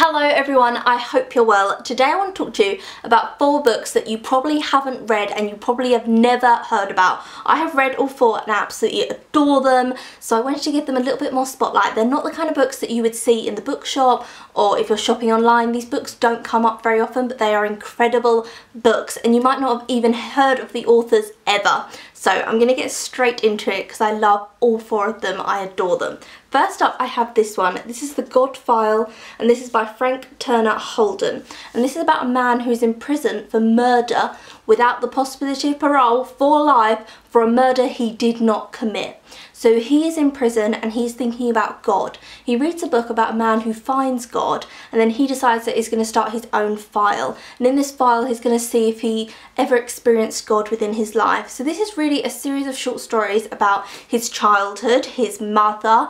Hello everyone, I hope you're well. Today I want to talk to you about 4 books that you probably haven't read and you probably have never heard about. I have read all 4 and I absolutely adore them, so I wanted to give them a little bit more spotlight. They're not the kind of books that you would see in the bookshop or if you're shopping online. These books don't come up very often, but they are incredible books and you might not have even heard of the authors ever. So I'm going to get straight into it because I love all 4 of them. I adore them. First up I have this one. This is The God File and this is by Frank Turner Holden. And this is about a man who's in prison for murder without the possibility of parole for life for a murder he did not commit. So he is in prison and he's thinking about God. He reads a book about a man who finds God and then he decides that he's going to start his own file. And in this file he's going to see if he ever experienced God within his life. So this is really a series of short stories about his childhood, his mother,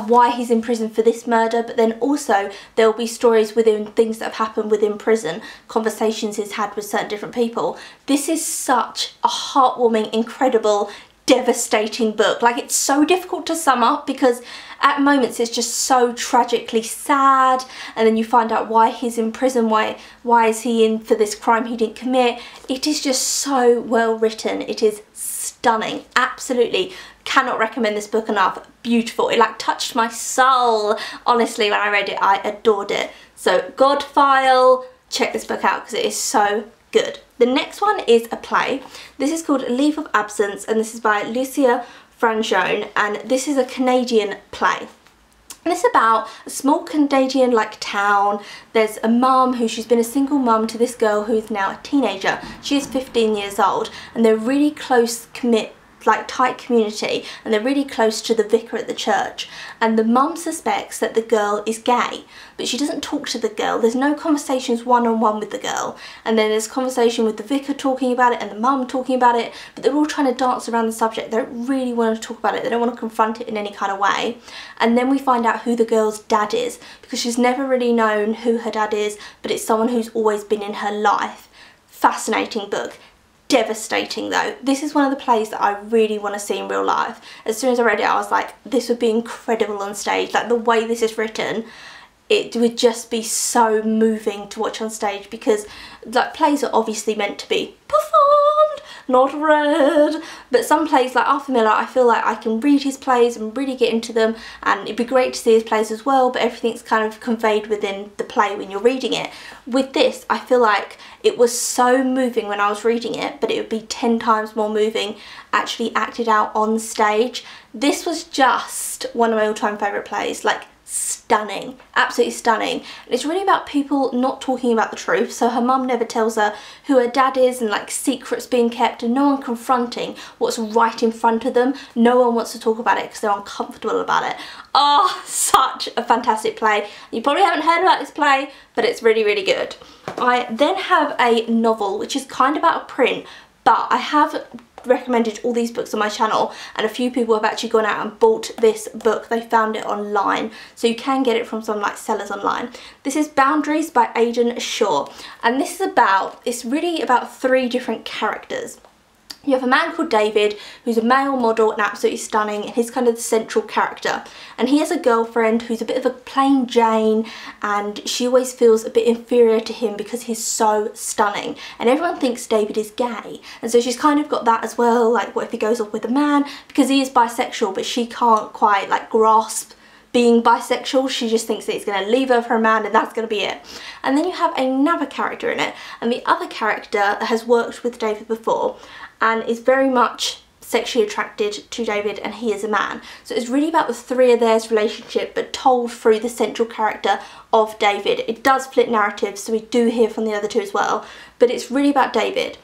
why he's in prison for this murder, but then also there will be stories within things that have happened within prison, conversations he's had with certain different people. This is such a heartwarming, incredible, devastating book. Like, it's so difficult to sum up because at moments it's just so tragically sad, and then you find out why he's in prison, why is he in for this crime he didn't commit. It is just so well written. It is stunning. Absolutely cannot recommend this book enough. Beautiful. It like touched my soul. Honestly, when I read it I adored it. So God File, check this book out because it is so good. The next one is a play. This is called Leave of Absence and this is by Lucia Franchon and this is a Canadian play. And it's about a small Canadian like town. There's a mum she's been a single mum to this girl who is now a teenager. She is 15 years old and they're really close, tight community, and they're really close to the vicar at the church, and the mum suspects that the girl is gay, but she doesn't talk to the girl. There's no conversations one-on-one with the girl, and then there's conversation with the vicar talking about it and the mum talking about it, but they're all trying to dance around the subject. They don't really want to talk about it. They don't want to confront it in any kind of way. And then we find out who the girl's dad is, because she's never really known who her dad is, but it's someone who's always been in her life. Fascinating book. Devastating though. This is one of the plays that I really want to see in real life. As soon as I read it I was like, this would be incredible on stage. Like, the way this is written, it would just be so moving to watch on stage, because like plays are obviously meant to be performed, not read, but some plays like Arthur Miller, I feel like I can read his plays and really get into them, and it'd be great to see his plays as well, but everything's kind of conveyed within the play when you're reading it. With this I feel like it was so moving when I was reading it, but it would be 10 times more moving actually acted out on stage. This was just one of my all-time favourite plays. Like, stunning, absolutely stunning. And it's really about people not talking about the truth. So her mum never tells her who her dad is, and like secrets being kept, and no one confronting what's right in front of them. No one wants to talk about it because they're uncomfortable about it. Oh, such a fantastic play. You probably haven't heard about this play, but it's really, really good. I then have a novel which is kind of out of print, but I have recommended all these books on my channel and a few people have actually gone out and bought this book. They found it online, so you can get it from some like sellers online. This is Boundaries by Aidan Shaw, and this is it's really about 3 different characters. You have a man called David who's a male model and absolutely stunning, and he's kind of the central character, and he has a girlfriend who's a bit of a plain Jane, and she always feels a bit inferior to him because he's so stunning, and everyone thinks David is gay, and so she's kind of got that as well, like what if he goes off with a man, because he is bisexual, but she can't quite like grasp being bisexual. She just thinks that he's going to leave her for a man and that's going to be it. And then you have another character in it, and the other character has worked with David before and is very much sexually attracted to David, and he is a man. So it's really about the 3 of theirs relationship, but told through the central character of David. It does flip narratives, so we do hear from the other 2 as well, but it's really about David.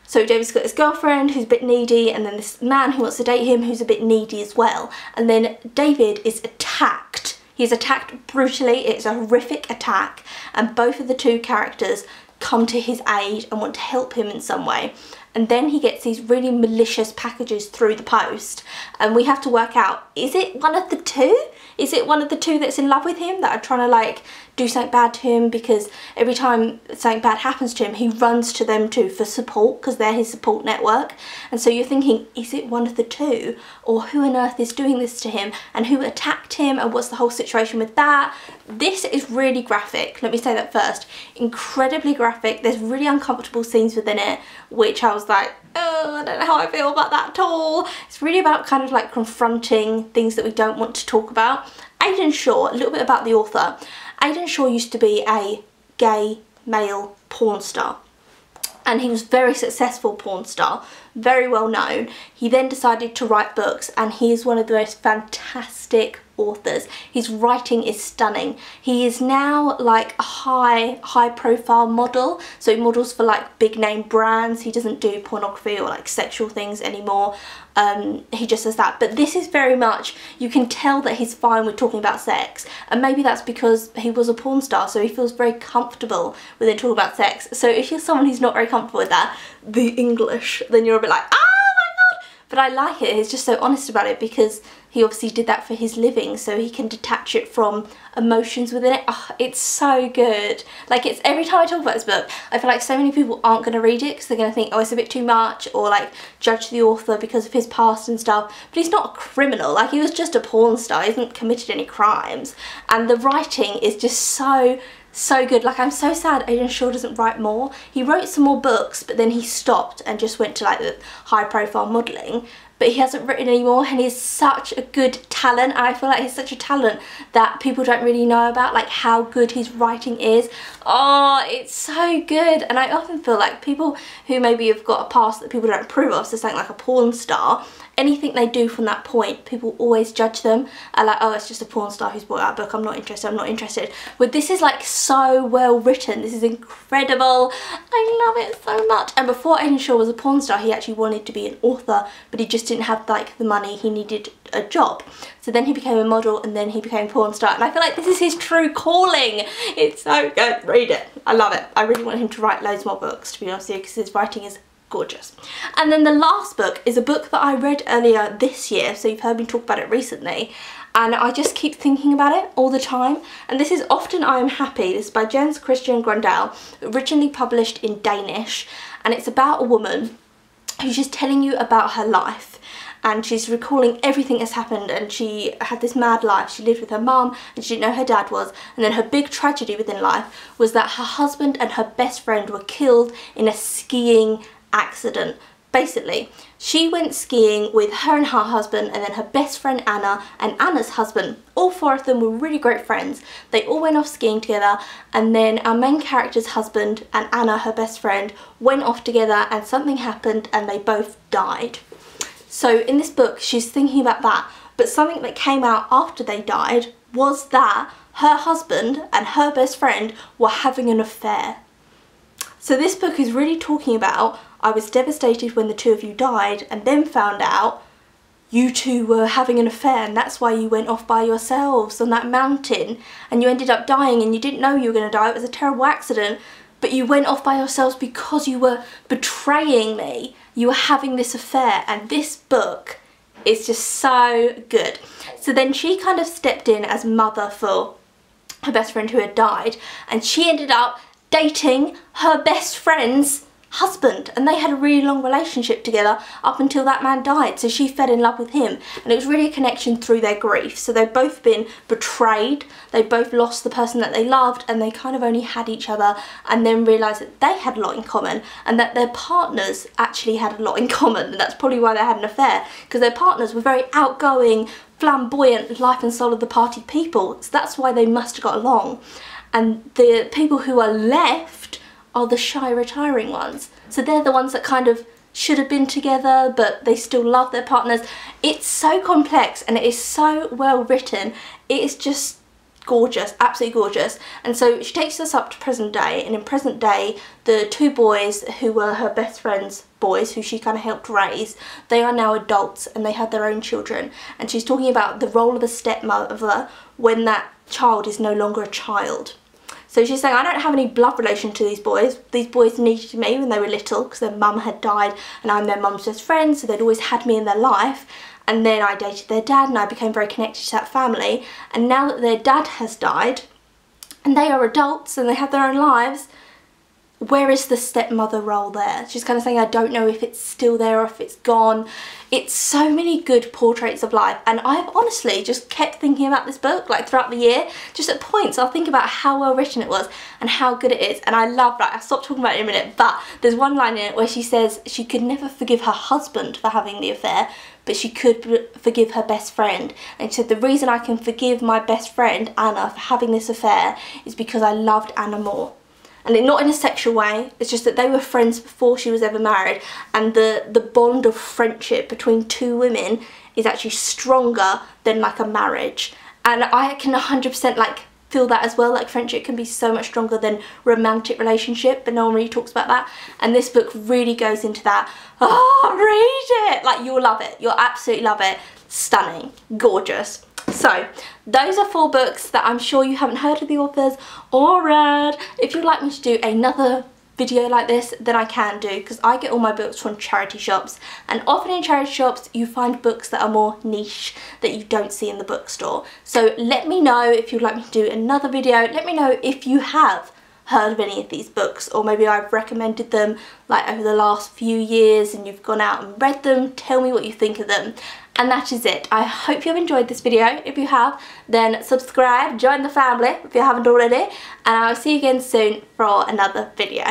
So David's got this girlfriend who's a bit needy, and then this man who wants to date him who's a bit needy as well. And then David is attacked. He's attacked brutally. It's a horrific attack, and both of the 2 characters come to his aid and want to help him in some way. and then he gets these really malicious packages through the post, and we have to work out, is it one of the two? Is it one of the two that's in love with him that are trying to like do something bad to him, because every time something bad happens to him he runs to them too for support because they're his support network. And so you're thinking, is it one of the two, or who on earth is doing this to him, and who attacked him, and what's the whole situation with that? This is really graphic, let me say that first. Incredibly graphic. There's really uncomfortable scenes within it which I was like, oh, I don't know how I feel about that at all. It's really about kind of like confronting things that we don't want to talk about. Aidan Shaw, a little bit about the author. Aidan Shaw used to be a gay male porn star, and he was a very successful porn star, very well known. He then decided to write books, and he is one of the most fantastic authors. His writing is stunning. He is now like a high profile model, so he models for like big name brands. He doesn't do pornography or like sexual things anymore. He just does that. But this is very much, you can tell that he's fine with talking about sex, and maybe that's because he was a porn star, so he feels very comfortable with talking about sex. So if you're someone who's not very comfortable with that, the English, then you're a bit like, oh my god. But I like it. He's just so honest about it, because he obviously did that for his living, so he can detach it from emotions within it. Oh, it's so good. Like, it's every time I talk about this book, I feel like so many people aren't going to read it because they're going to think, oh, it's a bit too much, or like judge the author because of his past and stuff. But he's not a criminal. Like, he was just a porn star. He hasn't committed any crimes. And the writing is just so good. Like, I'm so sad Aidan Shaw doesn't write more. He wrote some more books, but then he stopped and just went to like the high profile modelling. But he hasn't written anymore, and he's such a good talent, and I feel like he's such a talent that people don't really know about, like how good his writing is. Oh, it's so good. And I often feel like people who maybe have got a past that people don't approve of, so something like a porn star, anything they do from that point, people always judge them and like, oh, it's just a porn star who's bought out a book, I'm not interested. But this is like so well written. This is incredible. I love it so much. And before Aidan Shaw was a porn star, he actually wanted to be an author, but he just didn't have like the money. He needed a job. So then he became a model, and then he became a porn star, and I feel like this is his true calling. It's so good. Read it. I love it. I really want him to write loads more books, to be honest with you, because his writing is gorgeous. And then the last book is a book that I read earlier this year, so you've heard me talk about it recently, and I just keep thinking about it all the time. And this is Often I Am Happy. This is by Jens Christian Grøndahl, originally published in Danish, and it's about a woman who's just telling you about her life, and she's recalling everything that's happened. And she had this mad life. She lived with her mum, and she didn't know who her dad was, and then her big tragedy within life was that her husband and her best friend were killed in a skiing accident. Basically, she went skiing with her and her husband, and then her best friend Anna and Anna's husband. All four of them were really great friends. They all went off skiing together, and then our main character's husband and Anna, her best friend, went off together, and something happened and they both died. So in this book she's thinking about that, but something that came out after they died was that her husband and her best friend were having an affair. So this book is really talking about, I was devastated when the two of you died, and then found out you two were having an affair, and that's why you went off by yourselves on that mountain, and you ended up dying, and you didn't know you were going to die. It was a terrible accident, but you went off by yourselves because you were betraying me. You were having this affair, and this book is just so good. So then she kind of stepped in as mother for her best friend who had died, and she ended up dating her best friend's husband, and they had a really long relationship together up until that man died. So she fell in love with him, and it was really a connection through their grief. So they've both been betrayed, they both lost the person that they loved, and they kind of only had each other, and then realised that they had a lot in common, and that their partners actually had a lot in common, and that's probably why they had an affair, because their partners were very outgoing, flamboyant, life and soul of the party people. So that's why they must have got along. And the people who are left are the shy, retiring ones. So they're the ones that kind of should have been together, but they still love their partners. It's so complex, and it is so well written. It is just gorgeous, absolutely gorgeous. And so she takes us up to present day, and in present day, the two boys who were her best friend's boys, who she kind of helped raise, they are now adults, and they have their own children. And she's talking about the role of a stepmother when that child is no longer a child. So she's saying, I don't have any blood relation to these boys. These boys needed me when they were little because their mum had died and I'm their mum's best friend, so they'd always had me in their life. And then I dated their dad and I became very connected to that family. And now that their dad has died and they are adults and they have their own lives, where is the stepmother role there? She's kind of saying, I don't know if it's still there or if it's gone. It's so many good portraits of life, and I've honestly just kept thinking about this book like throughout the year. Just at points I'll think about how well written it was and how good it is, and I love that. I'll stop talking about it in a minute, but there's one line in it where she says she could never forgive her husband for having the affair, but she could forgive her best friend. And she said, the reason I can forgive my best friend Anna for having this affair is because I loved Anna more. And not in a sexual way, it's just that they were friends before she was ever married, and the bond of friendship between two women is actually stronger than like a marriage. And I can 100% like feel that as well. Like, friendship can be so much stronger than romantic relationship, but no one really talks about that. And this book really goes into that. Oh, read it! Like, you'll love it. You'll absolutely love it. Stunning. Gorgeous. So, those are 4 books that I'm sure you haven't heard of the authors or read. If you'd like me to do another video like this, then I can do, because I get all my books from charity shops, and often in charity shops you find books that are more niche that you don't see in the bookstore. So let me know if you'd like me to do another video. Let me know if you have heard of any of these books, or maybe I've recommended them like over the last few years and you've gone out and read them. Tell me what you think of them. And that is it. I hope you've enjoyed this video. If you have, then subscribe, join the family if you haven't already, and I'll see you again soon for another video.